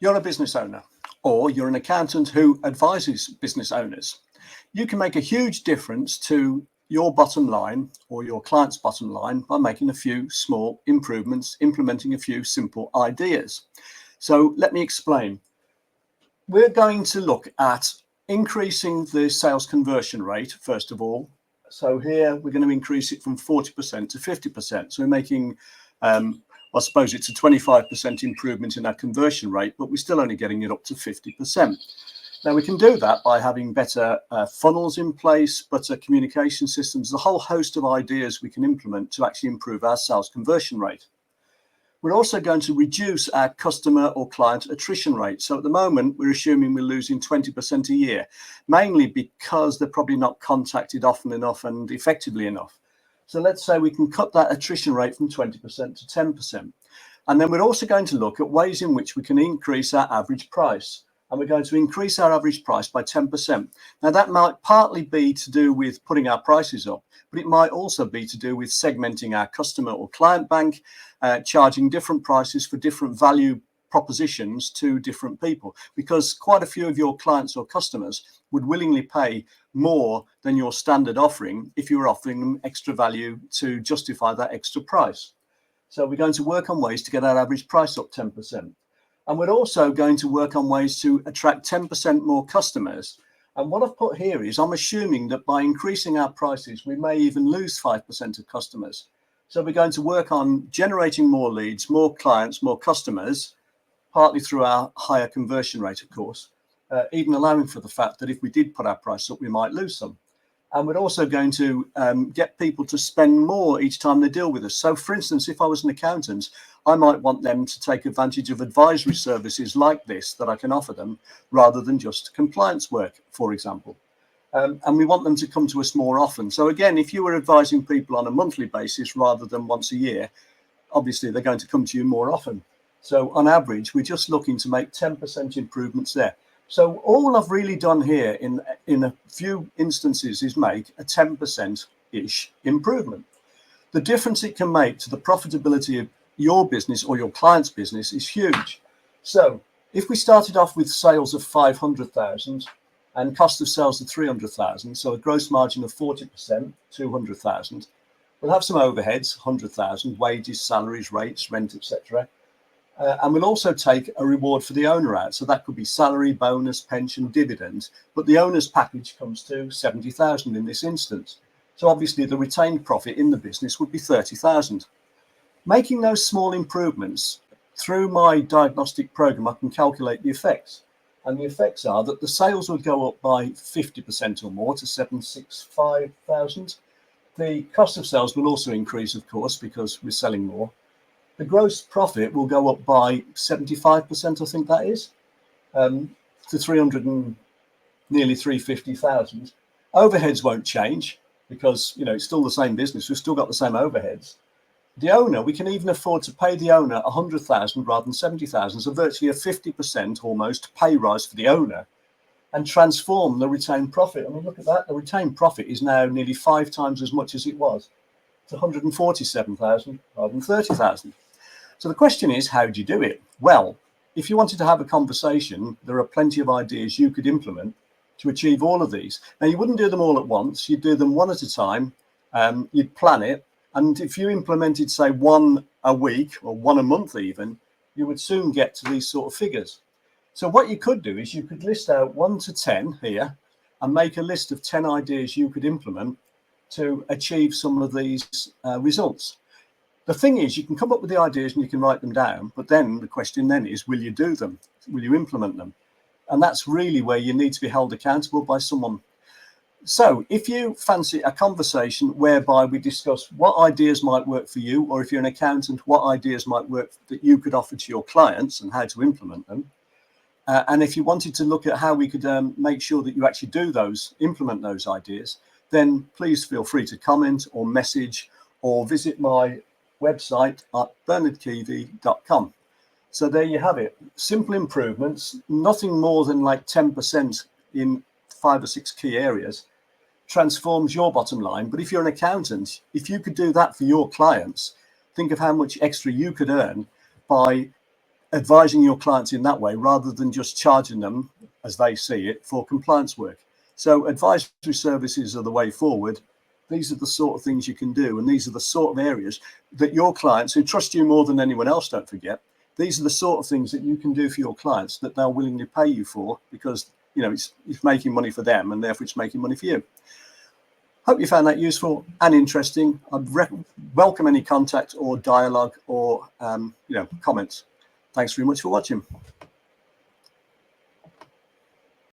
You're a business owner, or you're an accountant who advises business owners. You can make a huge difference to your bottom line or your client's bottom line by making a few small improvements, implementing a few simple ideas. So let me explain. We're going to look at increasing the sales conversion rate, first of all. So here we're going to increase it from 40% to 50%. So we're making, I suppose it's a 25% improvement in our conversion rate, but we're still only getting it up to 50%. Now we can do that by having better funnels in place, better communication systems, a whole host of ideas we can implement to actually improve our sales conversion rate. We're also going to reduce our customer or client attrition rate. So at the moment, we're assuming we're losing 20% a year, mainly because they're probably not contacted often enough and effectively enough. So let's say we can cut that attrition rate from 20% to 10%. And then we're also going to look at ways in which we can increase our average price. And we're going to increase our average price by 10%. Now, that might partly be to do with putting our prices up, but it might also be to do with segmenting our customer or client bank, charging different prices for different value propositions to different people, because quite a few of your clients or customers would willingly pay more than your standard offering if you were offering them extra value to justify that extra price. So we're going to work on ways to get our average price up 10%. And we're also going to work on ways to attract 10% more customers. And what I've put here is I'm assuming that by increasing our prices, we may even lose 5% of customers. So we're going to work on generating more leads, more clients, more customers, partly through our higher conversion rate, of course, even allowing for the fact that if we did put our price up, we might lose some. And we're also going to get people to spend more each time they deal with us. So, for instance, if I was an accountant, I might want them to take advantage of advisory services like this that I can offer them rather than just compliance work, for example. And we want them to come to us more often. So, again, if you were advising people on a monthly basis rather than once a year, obviously they're going to come to you more often. So, on average, we're just looking to make 10% improvements there. So all I've really done here in a few instances is make a 10%-ish improvement. The difference it can make to the profitability of your business or your client's business is huge. So if we started off with sales of 500,000 and cost of sales of 300,000, so a gross margin of 40%, 200,000, we'll have some overheads, 100,000, wages, salaries, rates, rent, etc. And we'll also take a reward for the owner out. So that could be salary, bonus, pension, dividends. But the owner's package comes to 70,000 in this instance. So obviously the retained profit in the business would be 30,000. Making those small improvements through my diagnostic program, I can calculate the effects. And the effects are that the sales would go up by 50% or more to 765,000. The cost of sales will also increase, of course, because we're selling more. The gross profit will go up by 75%, I think that is, to 300 and nearly 350,000. Overheads won't change because, you know, it's still the same business. We've still got the same overheads. The owner, we can even afford to pay the owner 100,000 rather than 70,000. So virtually a 50% almost pay rise for the owner and transform the retained profit. I mean, look at that. The retained profit is now nearly 5 times as much as it was. It's 147,000 rather than 30,000. So the question is, how do you do it? Well, if you wanted to have a conversation, there are plenty of ideas you could implement to achieve all of these. Now, you wouldn't do them all at once. You'd do them one at a time. You'd plan it. And if you implemented, say, one a week or one a month even, you would soon get to these sort of figures. So what you could do is you could list out 1 to 10 here and make a list of 10 ideas you could implement to achieve some of these results. The thing is, you can come up with the ideas and you can write them down, but then the question then is, will you do them? Will you implement them? And that's really where you need to be held accountable by someone. So if you fancy a conversation whereby we discuss what ideas might work for you, or if you're an accountant, what ideas might work that you could offer to your clients and how to implement them. And if you wanted to look at how we could make sure that you actually do those, implement those ideas, then please feel free to comment or message or visit my website at bernardkeevy.com. So there you have it. Simple improvements, nothing more than like 10% in 5 or 6 key areas, transforms your bottom line. But if you're an accountant, if you could do that for your clients, think of how much extra you could earn by advising your clients in that way rather than just charging them, as they see it, for compliance work. So advisory services are the way forward. These are the sort of things you can do, and these are the sort of areas that your clients, who trust you more than anyone else, don't forget, these are the sort of things that you can do for your clients that they'll willingly pay you for, because it's making money for them, and therefore it's making money for you. Hope you found that useful and interesting. I'd welcome any contact or dialogue or comments. Thanks very much for watching.